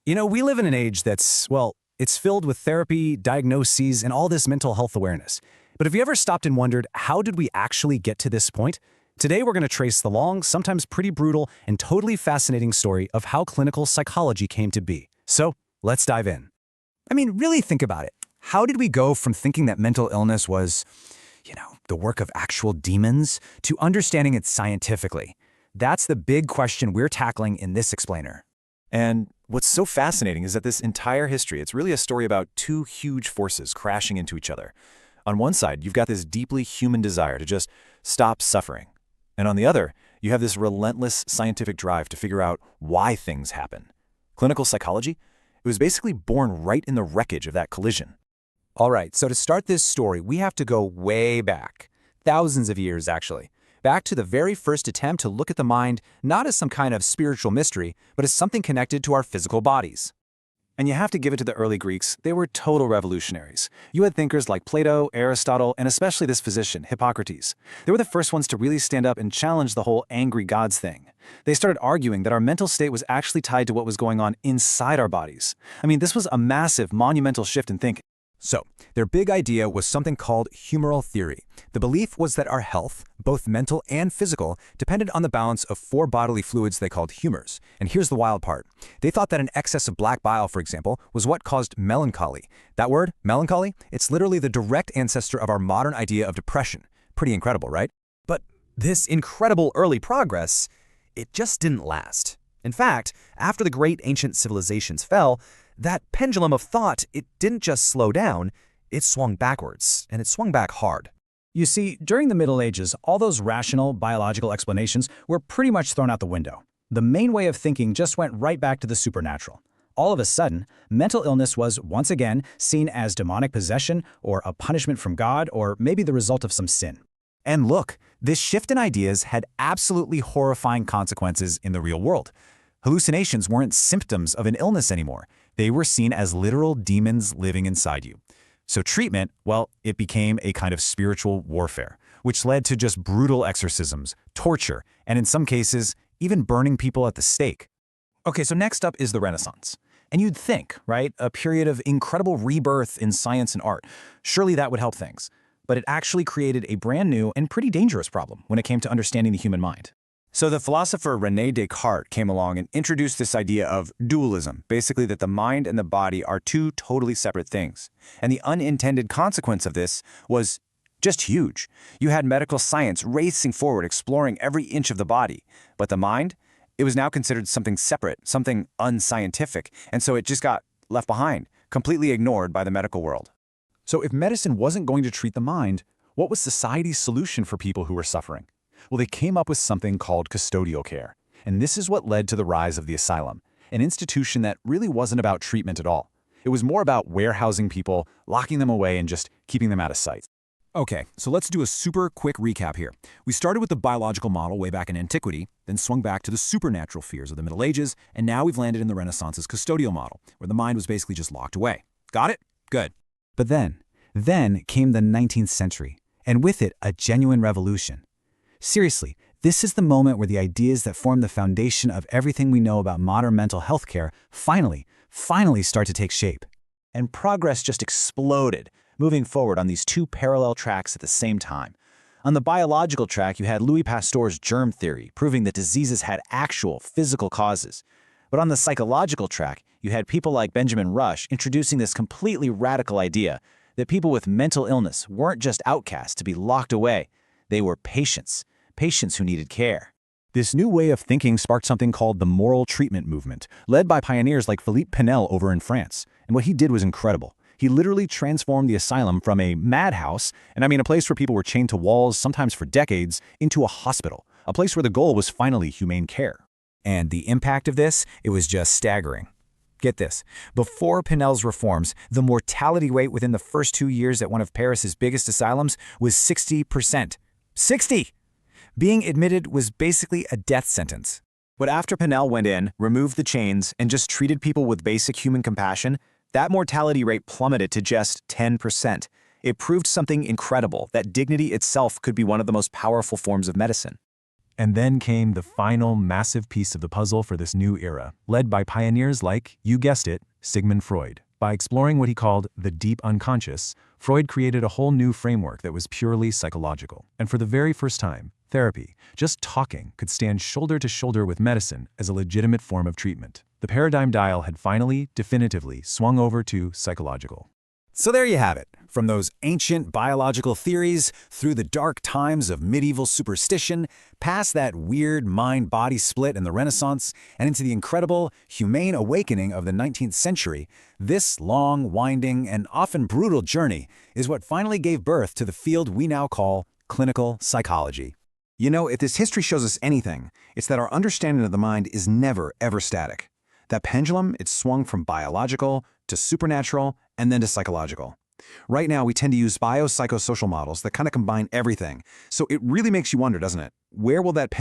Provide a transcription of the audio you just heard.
We live in an age that's, well, it's filled with therapy, diagnoses, and all this mental health awareness. But have you ever stopped and wondered, how did we actually get to this point? Today, we're going to trace the long, sometimes pretty brutal, and totally fascinating story of how clinical psychology came to be. So, let's dive in. Really think about it. How did we go from thinking that mental illness was, the work of actual demons, to understanding it scientifically? That's the big question we're tackling in this explainer. And what's so fascinating is that this entire history, it's really a story about two huge forces crashing into each other. On one side, you've got this deeply human desire to just stop suffering. And on the other, you have this relentless scientific drive to figure out why things happen. Clinical psychology, it was basically born right in the wreckage of that collision. All right, so to start this story, we have to go way back. Thousands of years, actually. Back to the very first attempt to look at the mind not as some kind of spiritual mystery, but as something connected to our physical bodies. And you have to give it to the early Greeks. They were total revolutionaries. You had thinkers like Plato, Aristotle, and especially this physician, Hippocrates. They were the first ones to really stand up and challenge the whole angry gods thing. They started arguing that our mental state was actually tied to what was going on inside our bodies. This was a massive, monumental shift in thinking. So, their big idea was something called humoral theory. The belief was that our health, both mental and physical, depended on the balance of four bodily fluids they called humors. And here's the wild part. They thought that an excess of black bile, for example, was what caused melancholy. That word, melancholy, it's literally the direct ancestor of our modern idea of depression. Pretty incredible, right? But this incredible early progress, it just didn't last. In fact, after the great ancient civilizations fell, that pendulum of thought, it didn't just slow down, it swung backwards, and it swung back hard. You see, during the Middle Ages, all those rational, biological explanations were pretty much thrown out the window. The main way of thinking just went right back to the supernatural. All of a sudden, mental illness was, once again, seen as demonic possession or a punishment from God or maybe the result of some sin. And look, this shift in ideas had absolutely horrifying consequences in the real world. Hallucinations weren't symptoms of an illness anymore. They were seen as literal demons living inside you. So treatment, well, it became a kind of spiritual warfare, which led to just brutal exorcisms, torture, and in some cases, even burning people at the stake. Okay, so next up is the Renaissance. And you'd think, right, a period of incredible rebirth in science and art. Surely that would help things. But it actually created a brand new and pretty dangerous problem when it came to understanding the human mind. So the philosopher René Descartes came along and introduced this idea of dualism, basically that the mind and the body are two totally separate things. And the unintended consequence of this was just huge. You had medical science racing forward, exploring every inch of the body. But the mind, it was now considered something separate, something unscientific, and so it just got left behind, completely ignored by the medical world. So if medicine wasn't going to treat the mind, what was society's solution for people who were suffering? Well, they came up with something called custodial care. And this is what led to the rise of the asylum, an institution that really wasn't about treatment at all. It was more about warehousing people, locking them away, and just keeping them out of sight. Okay, so let's do a super quick recap here. We started with the biological model way back in antiquity, then swung back to the supernatural fears of the Middle Ages, and now we've landed in the Renaissance's custodial model, where the mind was basically just locked away. Got it? Good. But then came the 19th century, and with it, a genuine revolution. Seriously, this is the moment where the ideas that form the foundation of everything we know about modern mental health care finally start to take shape. And progress just exploded, moving forward on these two parallel tracks at the same time. On the biological track, you had Louis Pasteur's germ theory, proving that diseases had actual physical causes. But on the psychological track, you had people like Benjamin Rush introducing this completely radical idea that people with mental illness weren't just outcasts to be locked away. They were patients who needed care. This new way of thinking sparked something called the moral treatment movement, led by pioneers like Philippe Pinel over in France. And what he did was incredible. He literally transformed the asylum from a madhouse, and a place where people were chained to walls, sometimes for decades, into a hospital, a place where the goal was finally humane care. And the impact of this, it was just staggering. Get this, before Pinel's reforms, the mortality rate within the first 2 years at one of Paris's biggest asylums was 60%. 60! Being admitted was basically a death sentence. But after Pinel went in, removed the chains, and just treated people with basic human compassion, that mortality rate plummeted to just 10%. It proved something incredible, that dignity itself could be one of the most powerful forms of medicine. And then came the final massive piece of the puzzle for this new era, led by pioneers like, you guessed it, Sigmund Freud. By exploring what he called the deep unconscious, Freud created a whole new framework that was purely psychological. And for the very first time, therapy, just talking, could stand shoulder to shoulder with medicine as a legitimate form of treatment. The paradigm dial had finally, definitively swung over to psychological. So there you have it. From those ancient biological theories, through the dark times of medieval superstition, past that weird mind-body split in the Renaissance, and into the incredible, humane awakening of the 19th century, this long, winding, and often brutal journey is what finally gave birth to the field we now call clinical psychology. You know, if this history shows us anything, it's that our understanding of the mind is never, ever static. That pendulum, it's swung from biological to supernatural and then to psychological. Right now, we tend to use biopsychosocial models that kind of combine everything. So it really makes you wonder, doesn't it? Where will that